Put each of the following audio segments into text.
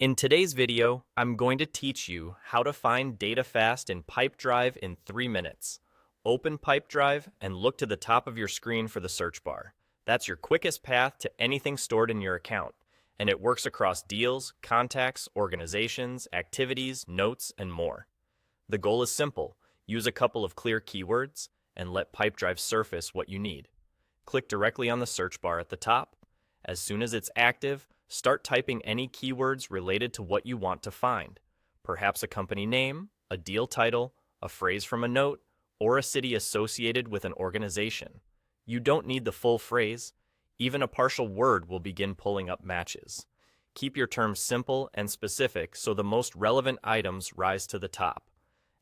In today's video, I'm going to teach you how to find data fast in Pipedrive in 3 minutes. Open Pipedrive and look to the top of your screen for the search bar. That's your quickest path to anything stored in your account, and it works across deals, contacts, organizations, activities, notes, and more. The goal is simple. Use a couple of clear keywords and let Pipedrive surface what you need. Click directly on the search bar at the top. As soon as it's active, start typing any keywords related to what you want to find. Perhaps a company name, a deal title, a phrase from a note, or a city associated with an organization. You don't need the full phrase. Even a partial word will begin pulling up matches. Keep your terms simple and specific so the most relevant items rise to the top.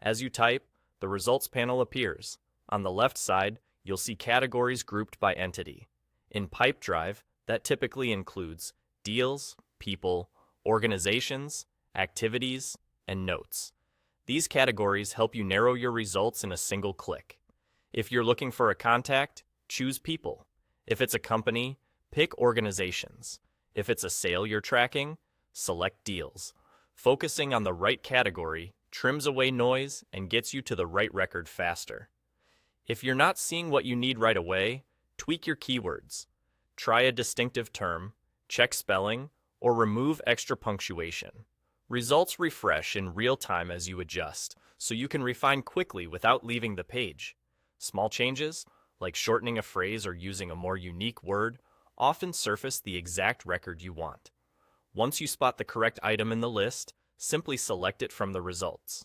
As you type, the results panel appears. On the left side, you'll see categories grouped by entity. In Pipedrive, that typically includes deals, people, organizations, activities, and notes. These categories help you narrow your results in a single click. If you're looking for a contact, choose people. If it's a company, pick organizations. If it's a sale you're tracking, select deals. Focusing on the right category trims away noise and gets you to the right record faster. If you're not seeing what you need right away, tweak your keywords. Try a distinctive term, check spelling, or remove extra punctuation. Results refresh in real time as you adjust, so you can refine quickly without leaving the page. Small changes, like shortening a phrase or using a more unique word, often surface the exact record you want. Once you spot the correct item in the list, simply select it from the results.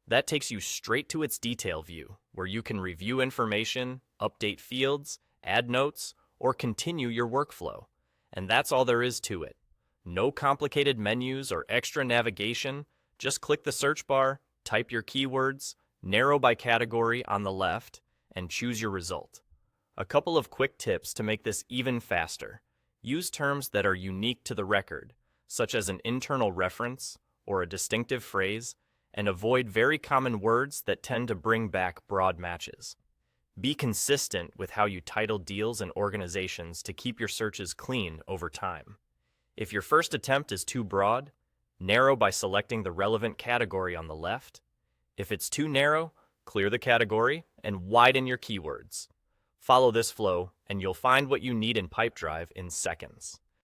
That takes you straight to its detail view, where you can review information, update fields, add notes, or continue your workflow. And that's all there is to it. No complicated menus or extra navigation, just click the search bar, type your keywords, narrow by category on the left, and choose your result. A couple of quick tips to make this even faster. Use terms that are unique to the record, such as an internal reference or a distinctive phrase, and avoid very common words that tend to bring back broad matches. Be consistent with how you title deals and organizations to keep your searches clean over time. If your first attempt is too broad, narrow by selecting the relevant category on the left. If it's too narrow, clear the category and widen your keywords. Follow this flow, and you'll find what you need in Pipedrive in seconds.